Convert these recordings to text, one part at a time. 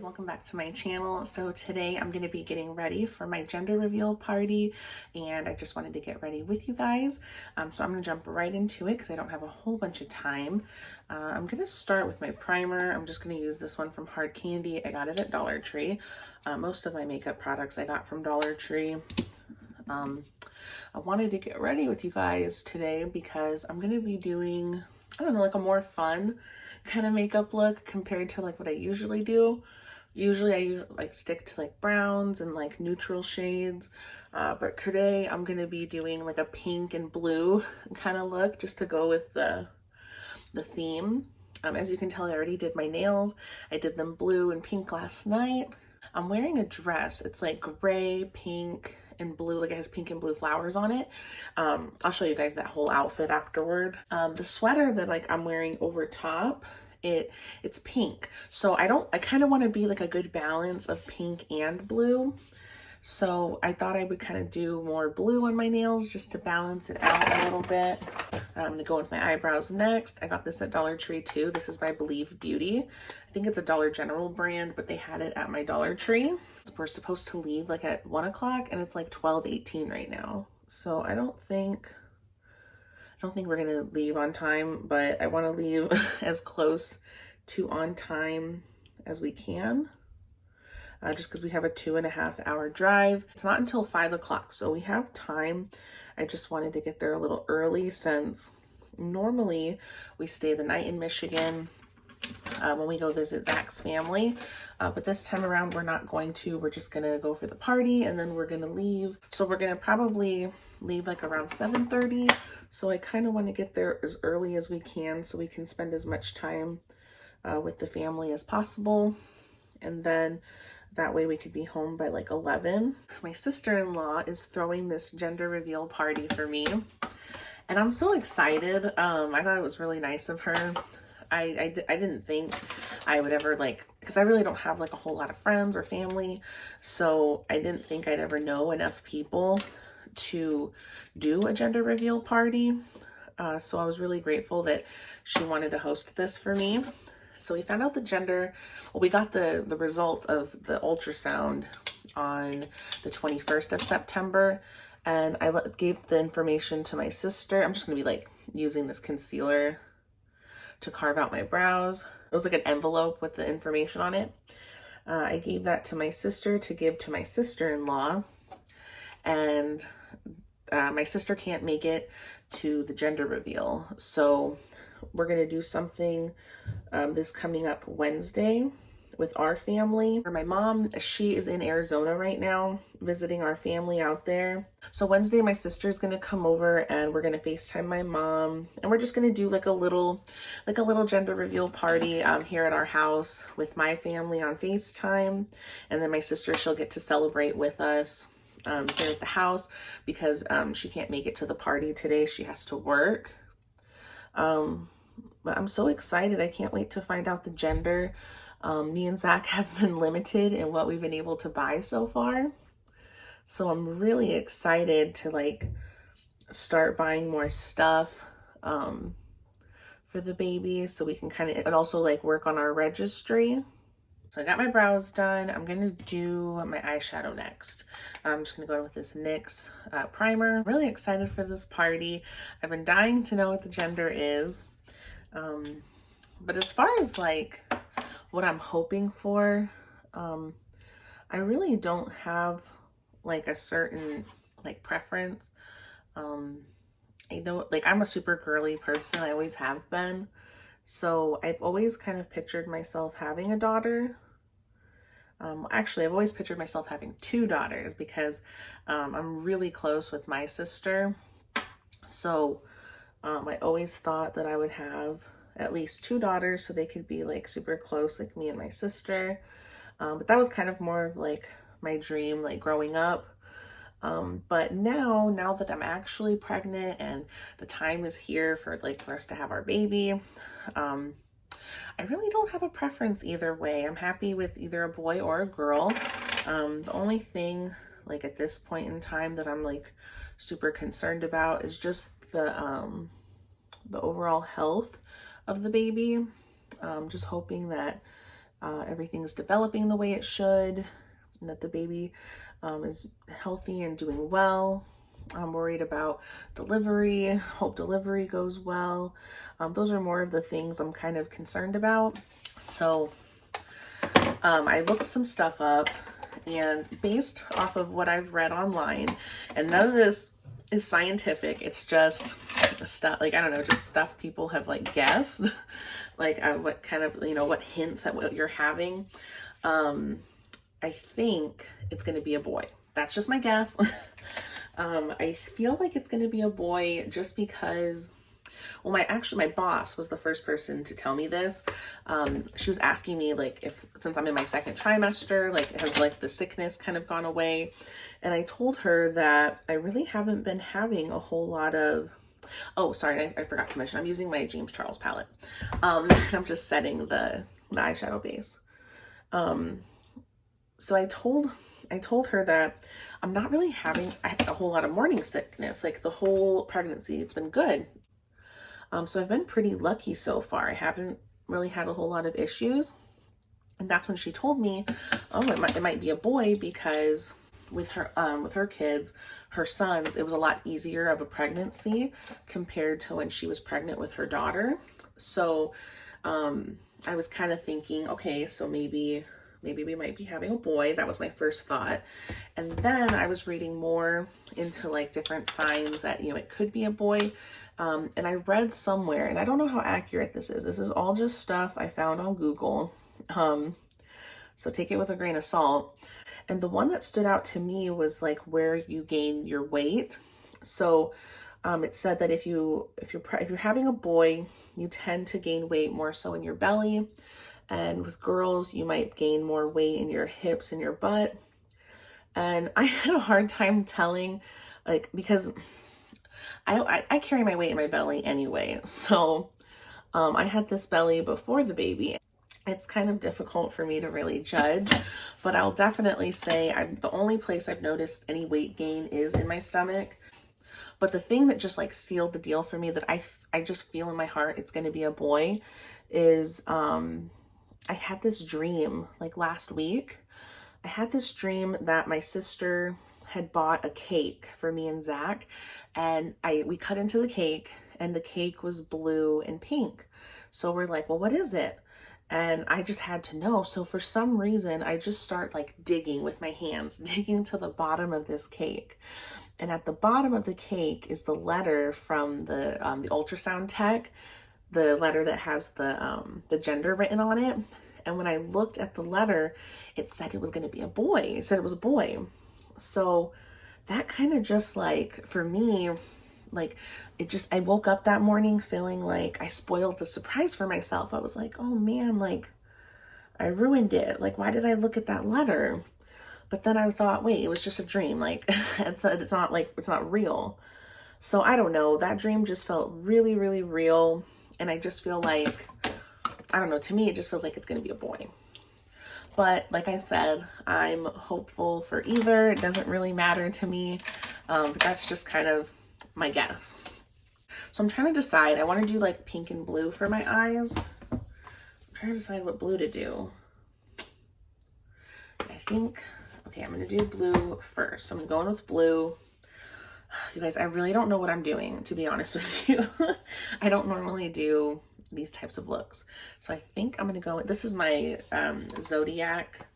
welcome back to my channel. So today I'm going to be getting ready for my gender reveal party, and I just wanted to get ready with you guys. So I'm going to jump right into it because I don't have a whole bunch of time. I'm going to start with my primer. I'm just going to use this one from Hard Candy. I got it at Dollar Tree. Most of my makeup products I got from Dollar Tree. I wanted to get ready with you guys today because I'm going to be doing, I don't know, like a more fun kind of makeup look compared to like what I usually do. Usually I like stick to like browns and like neutral shades, but today I'm gonna be doing like a pink and blue kind of look just to go with the theme. As you can tell, I already did my nails. I did them blue and pink last night. I'm wearing a dress. It's like gray, pink, and blue, like it has pink and blue flowers on it. I'll show you guys that whole outfit afterward. The sweater that like I'm wearing over top, it's pink. So I kind of want to be like a good balance of pink and blue. So I thought I would kind of do more blue on my nails just to balance it out a little bit. I'm gonna go with my eyebrows next. I got this at Dollar Tree too. This is by Believe Beauty. I think it's a Dollar General brand, but they had it at my Dollar Tree. We're supposed to leave like at 1 o'clock and it's like 12:18 right now. So I don't think we're gonna leave on time, but I want to leave as close to on time as we can. Just because we have a 2.5-hour drive. It's not until 5 o'clock, so we have time. I just wanted to get there a little early since normally we stay the night in Michigan when we go visit Zach's family. But this time around, we're not going to. We're just gonna go for the party and then we're gonna leave. So we're gonna probably leave like around 7:30. So I kind of want to get there as early as we can so we can spend as much time with the family as possible. And then that way we could be home by like 11. My sister-in-law is throwing this gender reveal party for me, and I'm so excited. I thought it was really nice of her. I didn't think I would ever because I really don't have like a whole lot of friends or family, so I didn't think I'd ever know enough people to do a gender reveal party. So I was really grateful that she wanted to host this for me. So we found out the gender, well, we got the results of the ultrasound on the 21st of September, and I gave the information to my sister. I'm just gonna be like using this concealer to carve out my brows. It was like an envelope with the information on it. I gave that to my sister to give to my sister-in-law, and my sister can't make it to the gender reveal. So we're gonna do something this coming up Wednesday with our family. For my mom, she is in Arizona right now visiting our family out there. So Wednesday, my sister's gonna come over and we're gonna FaceTime my mom, and we're just gonna do like a little gender reveal party here at our house with my family on FaceTime. And then my sister, she'll get to celebrate with us here at the house because she can't make it to the party today. She has to work. But I'm so excited. I can't wait to find out the gender. Me and Zach have been limited in what we've been able to buy so far. So I'm really excited to like start buying more stuff for the baby so we can kind of, and also like work on our registry. So I got my brows done. I'm gonna do my eyeshadow next. I'm just gonna go in with this NYX primer. I'm really excited for this party. I've been dying to know what the gender is. But as far as like what I'm hoping for, I really don't have like a certain like preference. I know like I'm a super girly person. I always have been. So I've always kind of pictured myself having a daughter. Actually, I've always pictured myself having 2 daughters because I'm really close with my sister. So I always thought that I would have at least 2 daughters so they could be like super close like me and my sister. But that was kind of more of like my dream like growing up. But now that I'm actually pregnant and the time is here for us to have our baby, I really don't have a preference either way. I'm happy with either a boy or a girl. The only thing like at this point in time that I'm like super concerned about is just the overall health of the baby. Just hoping that everything's developing the way it should, and that the baby is healthy and doing well. I'm worried about delivery. Hope delivery goes well. Those are more of the things I'm kind of concerned about. So I looked some stuff up, and based off of what I've read online, and none of this is scientific, it's just stuff, like, I don't know, just stuff people have like guessed, like what kind of, you know, what hints at what you're having. I think it's going to be a boy. That's just my guess. I feel like it's going to be a boy just because, well, my boss was the first person to tell me this. She was asking me, like, if, since I'm in my second trimester, like, has like the sickness kind of gone away? And I told her that I really haven't been having a whole lot of, oh, sorry, I forgot to mention, I'm using my James Charles palette. I'm just setting the eyeshadow base. So I told her that I'm not really having a whole lot of morning sickness, like the whole pregnancy. It's been good. So I've been pretty lucky so far. I haven't really had a whole lot of issues. And that's when she told me, oh, it might be a boy, because with her kids, her sons, it was a lot easier of a pregnancy compared to when she was pregnant with her daughter. So I was kind of thinking, okay, so maybe we might be having a boy. That was my first thought. And then I was reading more into like different signs that, you know, it could be a boy. And I read somewhere, and I don't know how accurate this is. This is all just stuff I found on Google. So take it with a grain of salt. And the one that stood out to me was like where you gain your weight. So it said that if you're having a boy, you tend to gain weight more so in your belly. And with girls, you might gain more weight in your hips and your butt. And I had a hard time telling, like, because I carry my weight in my belly anyway. So I had this belly before the baby. It's kind of difficult for me to really judge, but I'll definitely say the only place I've noticed any weight gain is in my stomach. But the thing that just like sealed the deal for me, that I just feel in my heart it's going to be a boy, is I had this dream like last week. I had this dream that my sister had bought a cake for me and Zach, and we cut into the cake, and the cake was blue and pink. So we're like, well, what is it? And I just had to know. So for some reason, I just start like digging with my hands, digging to the bottom of this cake. And at the bottom of the cake is the letter from the ultrasound tech, the letter that has the gender written on it. And when I looked at the letter, it said it was going to be a boy. It said it was a boy. So that kind of just like, for me, like, I woke up that morning feeling like I spoiled the surprise for myself. I was like, oh man, like I ruined it. Like, why did I look at that letter? But then I thought, wait, it was just a dream. Like, it's not real. So I don't know. That dream just felt really, really real. And I just feel like, I don't know, to me, it just feels like it's going to be a boy. But like I said, I'm hopeful for either. It doesn't really matter to me. But that's just kind of my guess. So I'm trying to decide. I want to do like pink and blue for my eyes. I'm trying to decide what blue to do. I think, okay, I'm going to do blue first. So I'm going with blue. You guys, I really don't know what I'm doing, to be honest with you. I don't normally do these types of looks. So I think I'm going to go, this is my Zodiac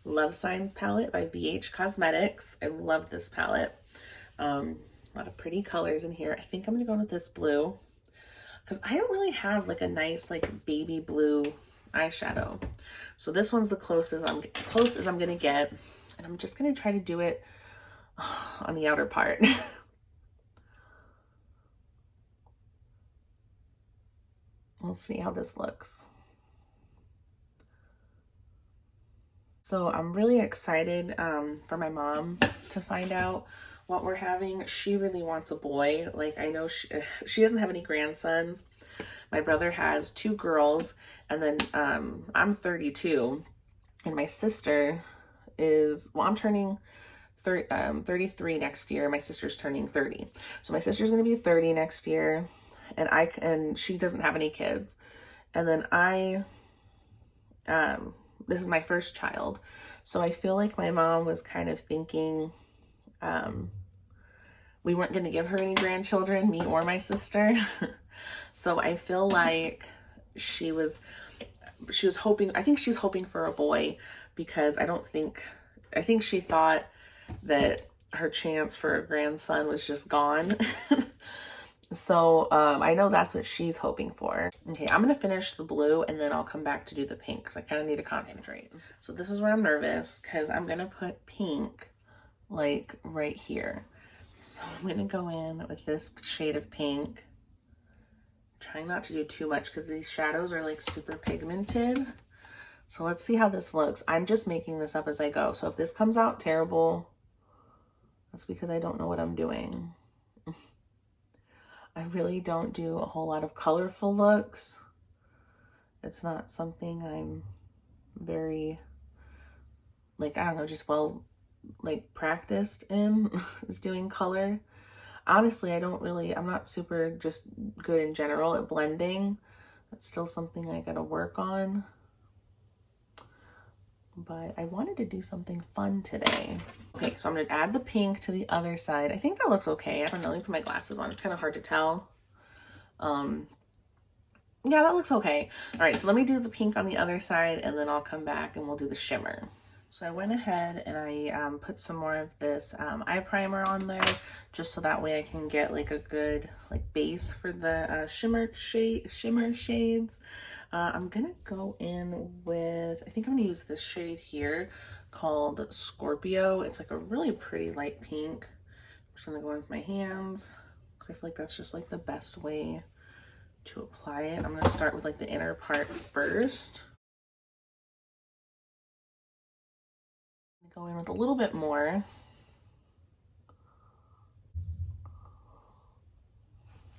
Love Signs palette by BH Cosmetics. I love this palette. A lot of pretty colors in here. I think I'm going to go with this blue, because I don't really have like a nice like baby blue eyeshadow. So this one's the closest I'm going to get. And I'm just going to try to do it on the outer part. Let's see how this looks. So I'm really excited for my mom to find out what we're having. She really wants a boy. Like, I know she doesn't have any grandsons. My brother has 2 girls, and then I'm 32, and my sister is, well, I'm turning 33 next year. My sister's turning 30. So my sister's going to be 30 next year, and she doesn't have any kids. And then this is my first child. So I feel like my mom was kind of thinking we weren't going to give her any grandchildren, me or my sister. So I feel like she was hoping, I think she's hoping for a boy, because I think she thought that her chance for a grandson was just gone. So I know that's what she's hoping for. Okay, I'm gonna finish the blue and then I'll come back to do the pink because I kind of need to concentrate. So this is where I'm nervous, because I'm gonna put pink like right here. So I'm gonna go in with this shade of pink. Trying not to do too much because these shadows are like super pigmented. So let's see how this looks. I'm just making this up as I go. So if this comes out terrible, that's because I don't know what I'm doing. I really don't do a whole lot of colorful looks. It's not something I'm very, like, I don't know, just well, like practiced in is doing color. Honestly, I'm not super just good in general at blending. That's still something I gotta work on. But I wanted to do something fun today. Okay, so I'm gonna add the pink to the other side. I think that looks okay. I don't know, let me put my glasses on. It's kind of hard to tell. Yeah, that looks okay. All right, so let me do the pink on the other side and then I'll come back and we'll do the shimmer. So I went ahead and I put some more of this eye primer on there, just so that way I can get like a good like base for the shimmer shades. I'm gonna go in with, I think I'm gonna use this shade here called Scorpio. It's like a really pretty light pink. I'm just gonna go in with my hands because I feel like that's just like the best way to apply it. I'm gonna start with like the inner part first. Go in with a little bit more.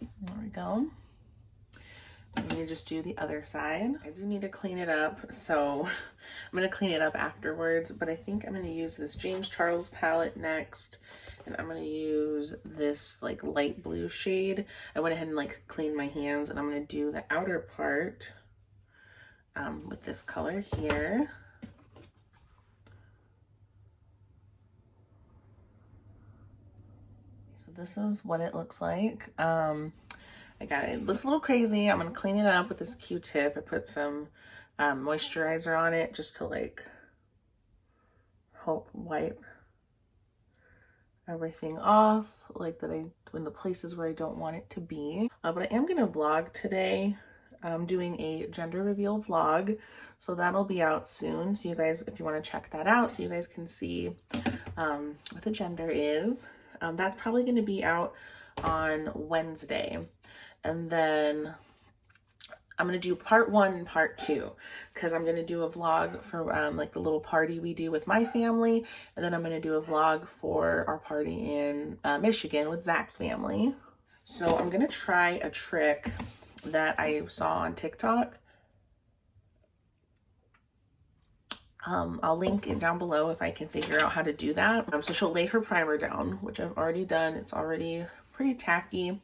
There we go. I'm gonna just do the other side. I do need to clean it up, so I'm gonna clean it up afterwards, but I think I'm gonna use this James Charles palette next, and I'm gonna use this like light blue shade. I went ahead and like cleaned my hands, and I'm gonna do the outer part with this color here. So this is what it looks like. I got it. It looks a little crazy. I'm gonna clean it up with this Q-tip. I put some moisturizer on it just to like help wipe everything off, like that in the places where I don't want it to be. But I am gonna vlog today. I'm doing a gender reveal vlog, so that'll be out soon. So you guys, if you want to check that out, so you guys can see what the gender is. That's probably going to be out on Wednesday. And then I'm going to do part 1 and part 2, because I'm going to do a vlog for like the little party we do with my family. And then I'm going to do a vlog for our party in Michigan with Zach's family. So I'm going to try a trick that I saw on TikTok. I'll link it down below if I can figure out how to do that. So she'll lay her primer down, which I've already done. It's already pretty tacky.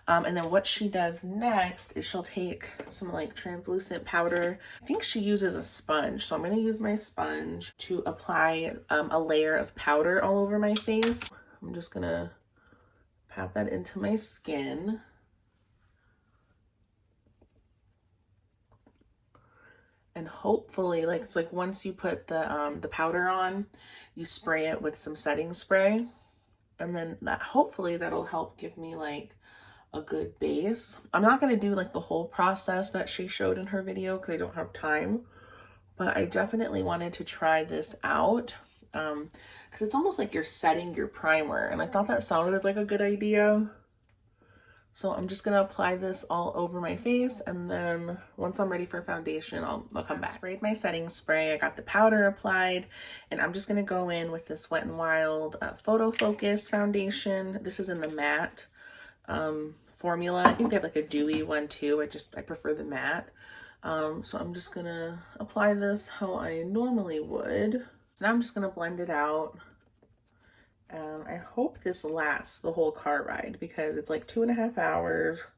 And then what she does next is she'll take some like translucent powder. I think she uses a sponge. So I'm going to use my sponge to apply a layer of powder all over my face. I'm just going to pat that into my skin. And hopefully, like, it's like once you put the powder on, you spray it with some setting spray. And then that hopefully that'll help give me like a good base. I'm not going to do like the whole process that she showed in her video because I don't have time, but I definitely wanted to try this out because it's almost like you're setting your primer, and I thought that sounded like a good idea. So I'm just going to apply this all over my face, and then once I'm ready for foundation, I'll come back. I sprayed my setting spray. I got the powder applied, and I'm just going to go in with this Wet n Wild Photo Focus foundation. This is in the matte formula. I think they have like a dewy one too. I prefer the matte. So I'm just going to apply this how I normally would. Now I'm just going to blend it out. I hope this lasts the whole car ride because it's like 2.5 hours.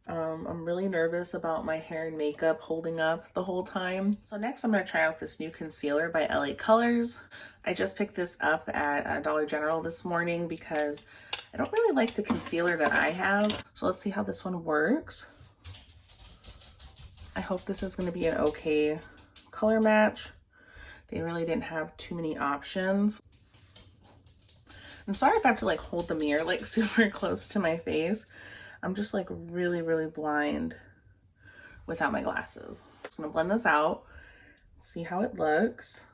I'm really nervous about my hair and makeup holding up the whole time. So next I'm going to try out this new concealer by LA Colors. I just picked this up at Dollar General this morning because I don't really like the concealer that I have. So let's see how this one works. I hope this is going to be an okay color match. They really didn't have too many options. I'm sorry if I have to like hold the mirror like super close to my face. I'm just like really, really blind without my glasses. Just gonna blend this out, see how it looks.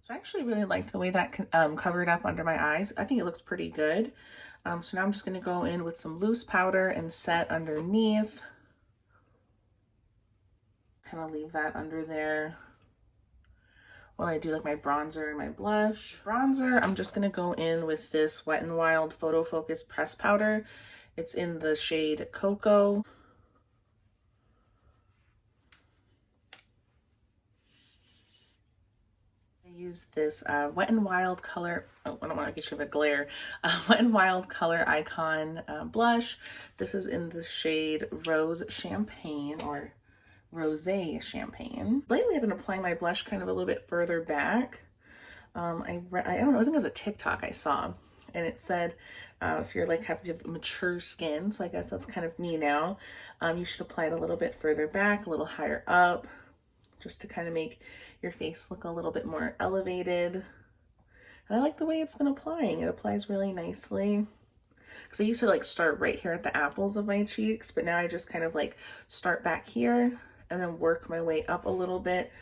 So I actually really like the way that covered up under my eyes. I think it looks pretty good. So now I'm just gonna go in with some loose powder and set underneath. Kind of leave that under there while I do like my bronzer and my blush. Bronzer, I'm just gonna go in with this Wet n Wild Photo Focus Press Powder. It's in the shade Cocoa. I use this Wet n Wild color, oh, I don't want to get you a glare, Wet n Wild Color Icon blush. This is in the shade Rose Champagne, or Rosé Champagne. Lately I've been applying my blush kind of a little bit further back. I don't know, I think it was a TikTok I saw, and it said if you're like have mature skin, so I guess that's kind of me now, you should apply it a little bit further back, a little higher up, just to kind of make your face look a little bit more elevated. And I like the way it's been applying. It applies really nicely. Because I used to like start right here at the apples of my cheeks, but now I just kind of like start back here and then work my way up a little bit,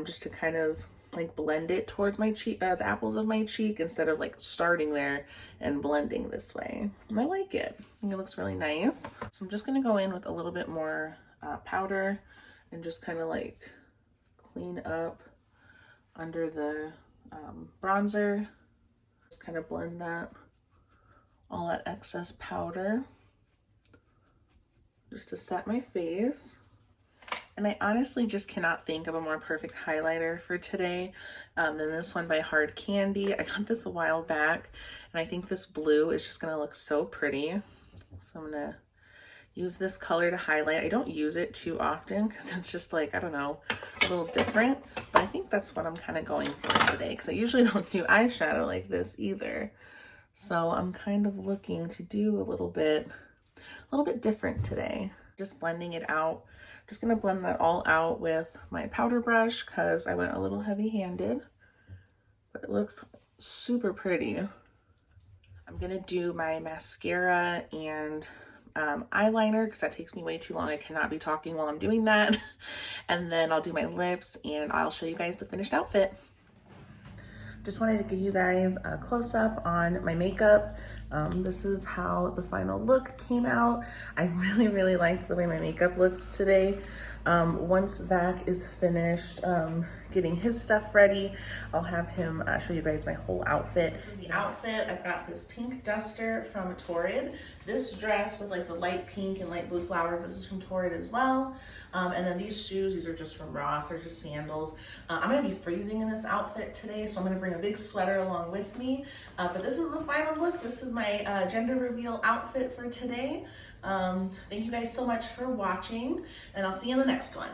just to kind of like blend it towards my cheek, the apples of my cheek, instead of like starting there and blending this way. And I like it. I think it looks really nice. So I'm just gonna go in with a little bit more powder and just kind of like clean up under the bronzer. Just kind of blend that, all that excess powder, just to set my face. And I honestly just cannot think of a more perfect highlighter for today than this one by Hard Candy. I got this a while back, and I think this blue is just gonna look so pretty. So I'm gonna use this color to highlight. I don't use it too often because it's just like, I don't know, a little different, but I think that's what I'm kind of going for today, because I usually don't do eyeshadow like this either. So I'm kind of looking to do a little bit different today. Just blending it out. Just gonna blend that all out with my powder brush because I went a little heavy-handed, but it looks super pretty. I'm gonna do my mascara and eyeliner because that takes me way too long. I cannot be talking while I'm doing that. And then I'll do my lips and I'll show you guys the finished outfit. Just wanted to give you guys a close-up on my makeup. This is how the final look came out. I really, really liked the way my makeup looks today. Once Zach is finished getting his stuff ready, I'll have him show you guys my whole outfit. This is the outfit. I've got this pink duster from Torrid. This dress with like the light pink and light blue flowers, this is from Torrid as well. And then these shoes, these are just from Ross. They're just sandals. I'm gonna be freezing in this outfit today, so I'm gonna bring a big sweater along with me. But this is the final look. This is my gender reveal outfit for today. Thank you guys so much for watching, and I'll see you in the next one.